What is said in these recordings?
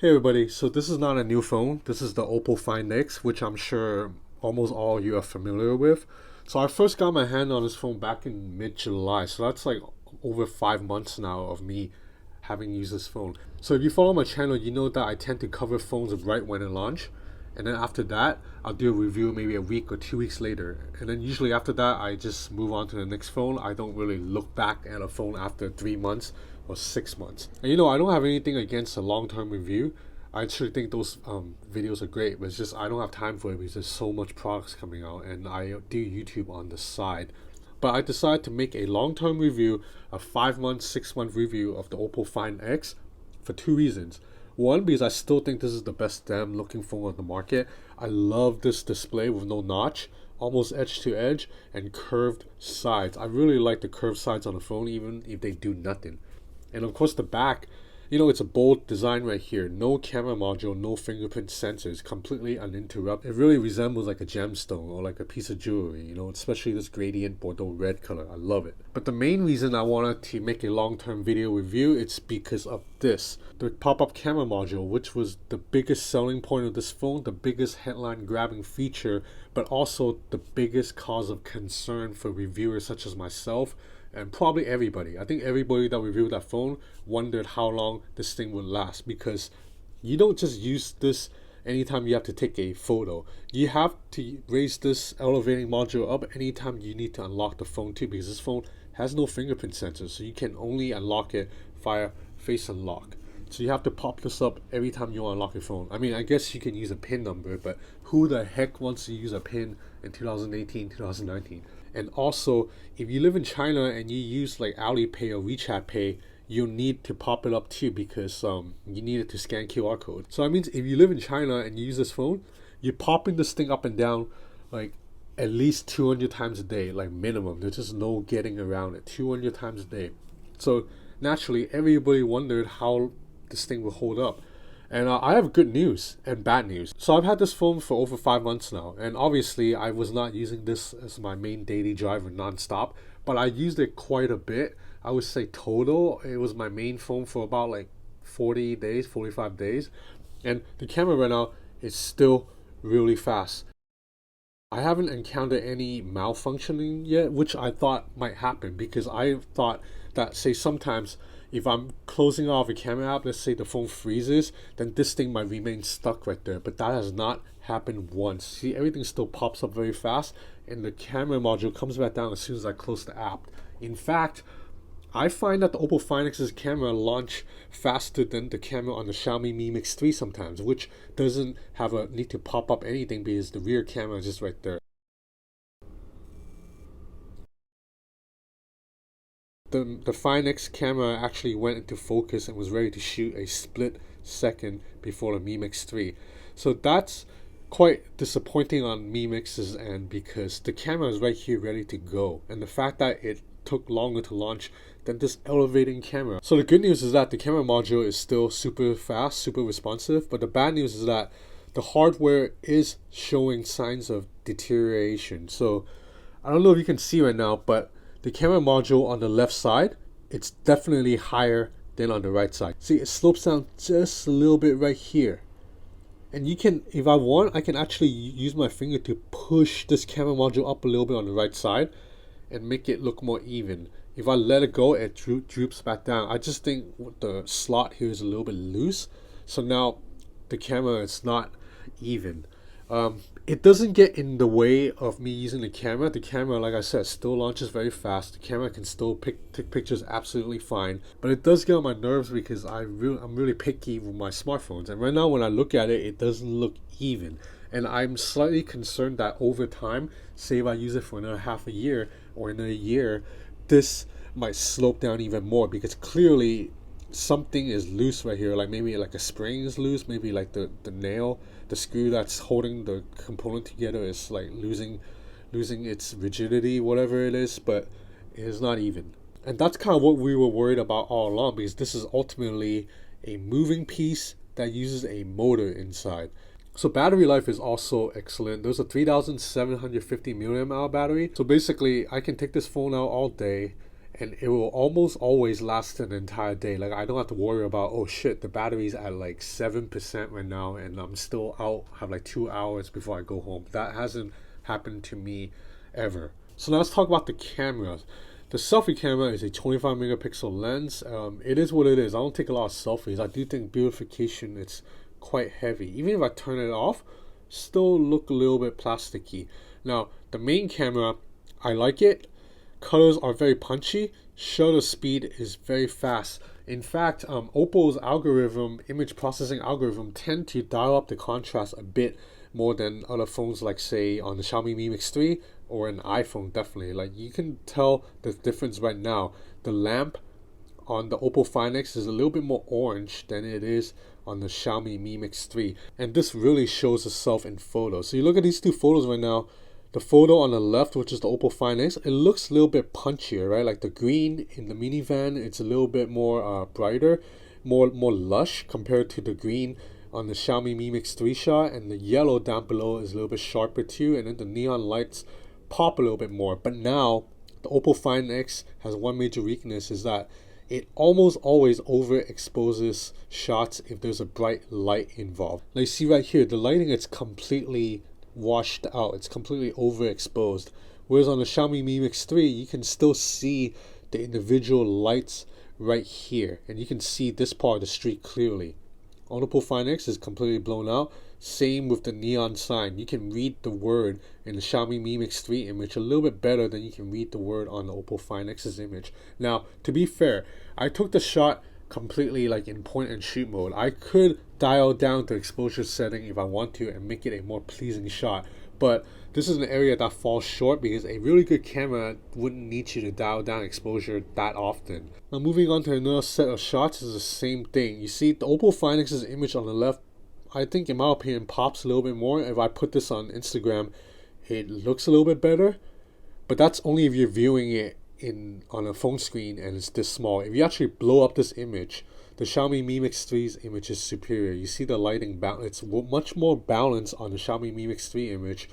Hey everybody, so this is not a new phone. This is the Oppo Find X, which I'm sure almost all of you are familiar with. So I first got my hand on this phone back in mid-July, so that's like over 5 months now of me having used this phone. So if you follow my channel, you know that I tend to cover phones right when they launch. And then after that, I'll do a review maybe a week or 2 weeks later. And then usually after that, I just move on to the next phone. I don't really look back at a phone after 3 months or 6 months. And I don't have anything against a long-term review. I actually think those videos are great, but it's just I don't have time for it because there's so much products coming out, and I do YouTube on the side. But I decided to make a long-term review, a 5 month, 6 month review of the Oppo Find X for two reasons. One, because I still think this is the best damn looking phone on the market. I love this display with no notch, almost edge to edge, and curved sides. I really like the curved sides on the phone, even if they do nothing. And of course, the back, it's a bold design right here. No camera module, no fingerprint sensors, completely uninterrupted. It really resembles like a gemstone or like a piece of jewelry, especially this gradient Bordeaux red color. I love it. But the main reason I wanted to make a long-term video review, it's because of this. The pop-up camera module, which was the biggest selling point of this phone, the biggest headline grabbing feature, but also the biggest cause of concern for reviewers such as myself and probably everybody. I think everybody that reviewed that phone wondered how long this thing would last, because you don't just use this anytime you have to take a photo. You have to raise this elevating module up anytime you need to unlock the phone too, because this phone has no fingerprint sensor, so you can only unlock it via face unlock. So you have to pop this up every time you unlock your phone. I mean, I guess you can use a PIN number, but who the heck wants to use a PIN in 2018, 2019? And also, if you live in China and you use like Alipay or WeChat Pay, you need to pop it up too, because you need it to scan QR code. So that means if you live in China and you use this phone, you're popping this thing up and down like at least 200 times a day, like minimum. There's just no getting around it. 200 times a day. So naturally, everybody wondered how this thing will hold up. And I have good news and bad news. So I've had this phone for over 5 months now, and obviously I was not using this as my main daily driver non-stop, but I used it quite a bit. I would say total, it was my main phone for about like 40 days, 45 days. And the camera right now is still really fast. I haven't encountered any malfunctioning yet, which I thought might happen, because I thought that, say, sometimes if I'm closing off a camera app, let's say the phone freezes, then this thing might remain stuck right there. But that has not happened once. See, everything still pops up very fast, and the camera module comes back down as soon as I close the app. In fact, I find that the Oppo Find X's camera launch faster than the camera on the Xiaomi Mi Mix 3 sometimes, which doesn't have a need to pop up anything because the rear camera is just right there. The Find X camera actually went into focus and was ready to shoot a split second before the Mi Mix 3. So that's quite disappointing on Mi Mix's end, because the camera is right here ready to go, and the fact that it took longer to launch than this elevating camera. So the good news is that the camera module is still super fast, super responsive, but the bad news is that the hardware is showing signs of deterioration. So I don't know if you can see right now, but the camera module on the left side, it's definitely higher than on the right side. See, it slopes down just a little bit right here. And you can, if I want, I can actually use my finger to push this camera module up a little bit on the right side and make it look more even. If I let it go, it droops back down. I just think the slot here is a little bit loose, so now the camera is not even. It doesn't get in the way of me using the camera. The camera, like I said, still launches very fast. The camera can still take pictures absolutely fine, but it does get on my nerves because I'm really picky with my smartphones. And right now, when I look at it, it doesn't look even. And I'm slightly concerned that over time, say if I use it for another half a year or another year, this might slope down even more, because clearly something is loose right here. Like maybe like a spring is loose, maybe like the nail, the screw that's holding the component together is like losing its rigidity, whatever it is, but it is not even. And that's kind of what we were worried about all along, because this is ultimately a moving piece that uses a motor inside. So battery life is also excellent. There's a 3750 milliamp hour battery. So basically I can take this phone out all day and it will almost always last an entire day. Like I don't have to worry about, oh shit, the battery's at like 7% right now and I'm still out, have like 2 hours before I go home. That hasn't happened to me ever. So now let's talk about the cameras. The selfie camera is a 25 megapixel lens. It is what it is. I don't take a lot of selfies. I do think beautification, it's quite heavy. Even if I turn it off, still look a little bit plasticky. Now the main camera, I like it. Colors are very punchy. Shutter speed is very fast. In fact, Oppo's algorithm, image processing algorithm, tend to dial up the contrast a bit more than other phones, like say on the Xiaomi Mi Mix 3 or an iPhone. Definitely, like you can tell the difference right now. The lamp on the Oppo Find X is a little bit more orange than it is on the Xiaomi Mi Mix 3, and this really shows itself in photos. So you look at these two photos right now. The photo on the left, which is the Oppo Find X, it looks a little bit punchier, right? Like the green in the minivan, it's a little bit more brighter, more lush compared to the green on the Xiaomi Mi Mix 3 shot, and the yellow down below is a little bit sharper too, and then the neon lights pop a little bit more. But now, the Oppo Find X has one major weakness, is that it almost always overexposes shots if there's a bright light involved. Now you see right here, the lighting is completely washed out, it's completely overexposed, whereas on the Xiaomi Mi Mix 3 you can still see the individual lights right here, and you can see this part of the street clearly. On Oppo Find X is completely blown out. Same with the neon sign. You can read the word in the Xiaomi Mi Mix 3 image a little bit better than you can read the word on the Oppo Find X's image. Now, to be fair, I took the shot completely like in point and shoot mode. I could dial down the exposure setting if I want to and make it a more pleasing shot, but this is an area that falls short because a really good camera wouldn't need you to dial down exposure that often. Now moving on to another set of shots is the same thing. You see the Oppo Find X's image on the left, I think in my opinion pops a little bit more. If I put this on Instagram, it looks a little bit better, but that's only if you're viewing it on a phone screen and it's this small. If you actually blow up this image, the Xiaomi Mi Mix 3's image is superior. You see the lighting it's much more balanced on the Xiaomi Mi Mix 3 image,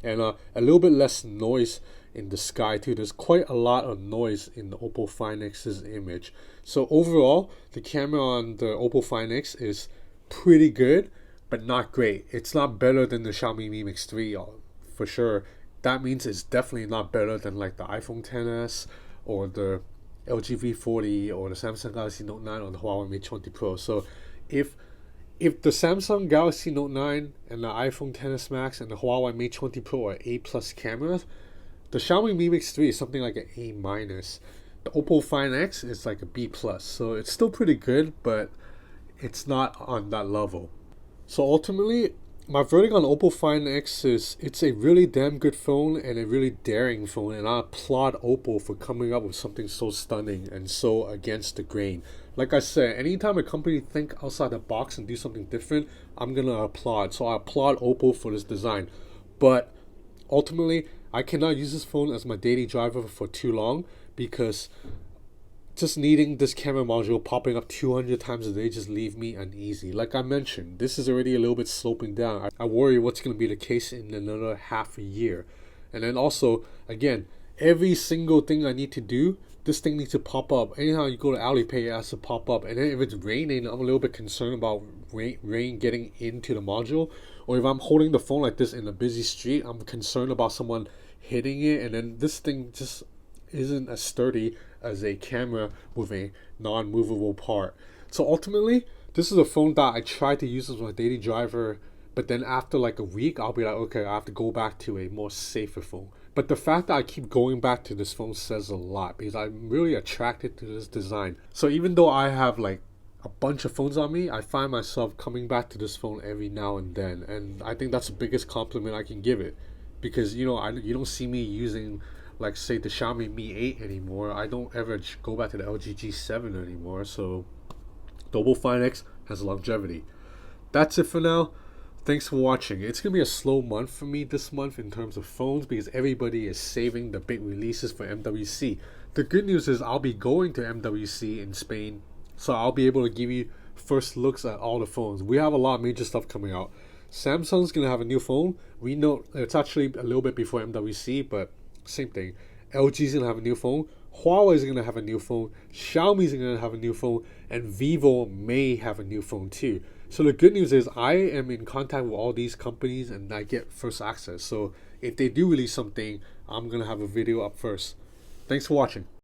and a little bit less noise in the sky too. There's quite a lot of noise in the Oppo Find X's image. So overall, the camera on the Oppo Find X is pretty good, but not great. It's not better than the Xiaomi Mi Mix 3 for sure. That means it's definitely not better than like the iPhone XS or the LG V40 or the Samsung Galaxy Note 9 or the Huawei Mate 20 Pro. So if the Samsung Galaxy Note 9 and the iPhone XS Max and the Huawei Mate 20 Pro are A+ cameras, the Xiaomi Mi Mix 3 is something like an A-. The Oppo Find X is like a B+. So it's still pretty good, but it's not on that level. So ultimately, my verdict on Oppo Find X is it's a really damn good phone and a really daring phone, and I applaud Oppo for coming up with something so stunning and so against the grain. Like I said, anytime a company think outside the box and do something different, I'm gonna applaud. So I applaud Oppo for this design. But ultimately, I cannot use this phone as my daily driver for too long because just needing this camera module popping up 200 times a day just leave me uneasy. Like I mentioned, this is already a little bit sloping down. I worry what's going to be the case in another half a year. And then also, again, every single thing I need to do, this thing needs to pop up. Anytime you go to Alipay, it has to pop up. And then if it's raining, I'm a little bit concerned about rain getting into the module. Or if I'm holding the phone like this in a busy street, I'm concerned about someone hitting it. And then this thing just isn't as sturdy as a camera with a non-movable part. So ultimately, this is a phone that I try to use as my daily driver, but then after like a week, I'll be like, okay, I have to go back to a more safer phone. But the fact that I keep going back to this phone says a lot because I'm really attracted to this design. So even though I have like a bunch of phones on me, I find myself coming back to this phone every now and then, and I think that's the biggest compliment I can give it, because you don't see me using like say the Xiaomi Mi 8 anymore. I don't ever go back to the LG G7 anymore. So the Oppo Find X has longevity. That's it for now. Thanks for watching. It's gonna be a slow month for me this month in terms of phones because everybody is saving the big releases for MWC. The good news is I'll be going to MWC in Spain, so I'll be able to give you first looks at all the phones. We have a lot of major stuff coming out. Samsung's gonna have a new phone. We know it's actually a little bit before MWC, but same thing. LG's gonna have a new phone. Huawei is going to have a new phone, Xiaomi is going to have a new phone, and Vivo may have a new phone too. So the good news is I am in contact with all these companies and I get first access. So if they do release something, I'm going to have a video up first. Thanks for watching.